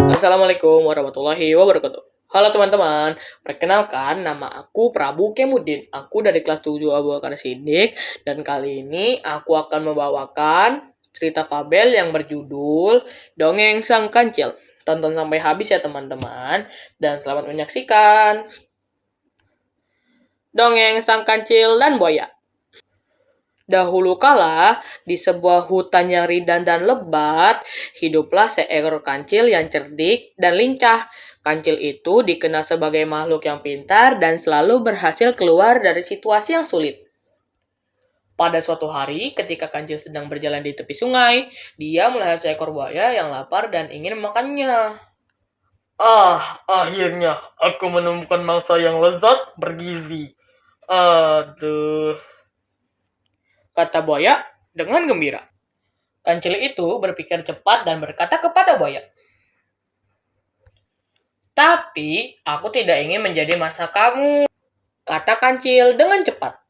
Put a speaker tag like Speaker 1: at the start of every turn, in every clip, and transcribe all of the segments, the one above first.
Speaker 1: Assalamualaikum warahmatullahi wabarakatuh. Halo teman-teman, perkenalkan nama aku Prabu Kemudin. Aku dari kelas 7 Abu Bakar Siddiq dan kali ini aku akan membawakan cerita fabel yang berjudul Dongeng Sang Kancil. Tonton sampai habis ya teman-teman dan selamat menyaksikan. Dongeng Sang Kancil dan Buaya. Dahulu kala, di sebuah hutan yang ridan dan lebat, hiduplah seekor kancil yang cerdik dan lincah. Kancil itu dikenal sebagai makhluk yang pintar dan selalu berhasil keluar dari situasi yang sulit. Pada suatu hari, ketika kancil sedang berjalan di tepi sungai, dia melihat seekor buaya yang lapar dan ingin memakannya. Akhirnya aku menemukan mangsa yang lezat bergizi. Aduh, kata buaya dengan gembira. Kancil itu berpikir cepat dan berkata kepada buaya, "Tapi aku tidak ingin menjadi mangsa kamu," kata kancil dengan cepat.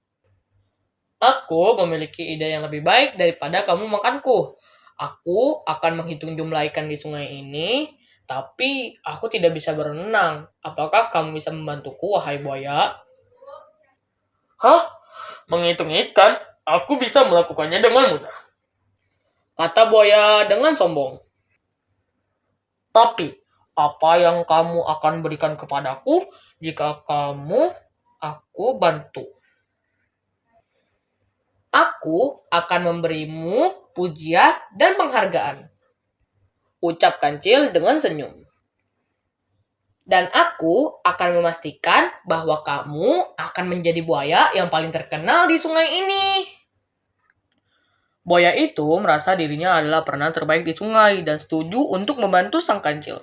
Speaker 1: "Aku memiliki ide yang lebih baik daripada kamu makanku. Aku akan menghitung jumlah ikan di sungai ini, tapi aku tidak bisa berenang. Apakah kamu bisa membantuku, wahai buaya?" "Hah? Menghitung ikan? Aku bisa melakukannya dengan mudah," kata buaya dengan sombong. "Tapi, apa yang kamu akan berikan kepadaku jika aku bantu?" "Aku akan memberimu pujian dan penghargaan," ucap kancil dengan senyum. "Dan aku akan memastikan bahwa kamu akan menjadi buaya yang paling terkenal di sungai ini." Buaya itu merasa dirinya adalah perenang terbaik di sungai dan setuju untuk membantu sang kancil.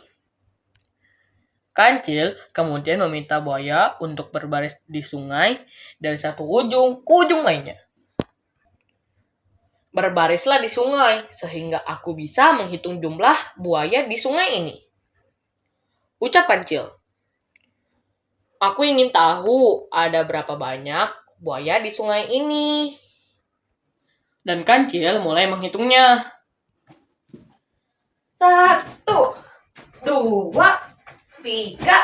Speaker 1: Kancil kemudian meminta buaya untuk berbaris di sungai dari satu ujung ke ujung lainnya. "Berbarislah di sungai sehingga aku bisa menghitung jumlah buaya di sungai ini," ucap kancil. "Aku ingin tahu ada berapa banyak buaya di sungai ini." Dan kancil mulai menghitungnya. 1, 2, 3.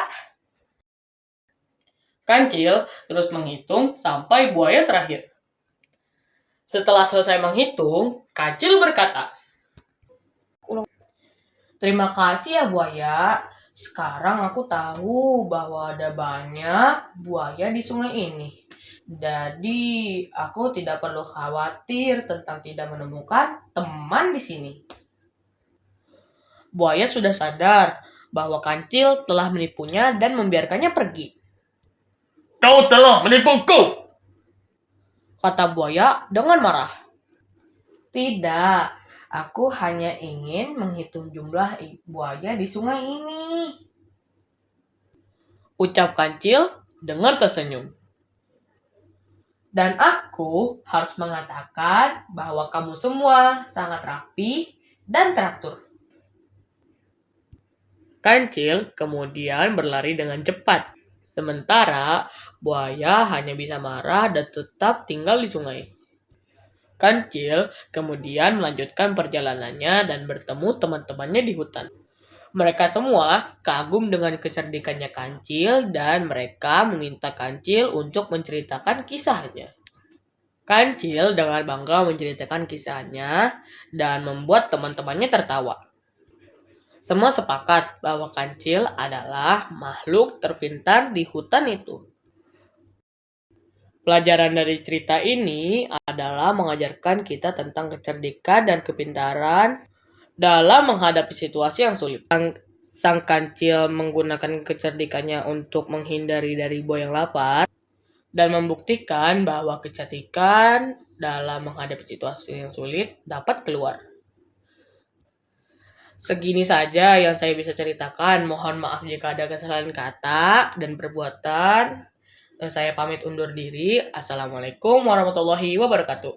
Speaker 1: Kancil terus menghitung sampai buaya terakhir. Setelah selesai menghitung, kancil berkata, "Terima kasih ya buaya. Sekarang aku tahu bahwa ada banyak buaya di sungai ini. Jadi, aku tidak perlu khawatir tentang tidak menemukan teman di sini." Buaya sudah sadar bahwa kancil telah menipunya dan membiarkannya pergi. "Kau telah menipuku," kata buaya dengan marah. "Tidak, aku hanya ingin menghitung jumlah buaya di sungai ini," ucap kancil dengan tersenyum. "Dan aku harus mengatakan bahwa kamu semua sangat rapi dan teratur." Kancil kemudian berlari dengan cepat, sementara buaya hanya bisa marah dan tetap tinggal di sungai. Kancil kemudian melanjutkan perjalanannya dan bertemu teman-temannya di hutan. Mereka semua kagum dengan kecerdikannya kancil dan mereka meminta kancil untuk menceritakan kisahnya. Kancil dengan bangga menceritakan kisahnya dan membuat teman-temannya tertawa. Semua sepakat bahwa kancil adalah makhluk terpintar di hutan itu. Pelajaran dari cerita ini adalah mengajarkan kita tentang kecerdikan dan kepintaran dalam menghadapi situasi yang sulit. Sang kancil menggunakan kecerdikannya untuk menghindari dari buaya yang lapar dan membuktikan bahwa kecerdikan dalam menghadapi situasi yang sulit dapat keluar. Segini saja yang saya bisa ceritakan. Mohon maaf jika ada kesalahan kata dan perbuatan. Saya pamit undur diri. Assalamualaikum warahmatullahi wabarakatuh.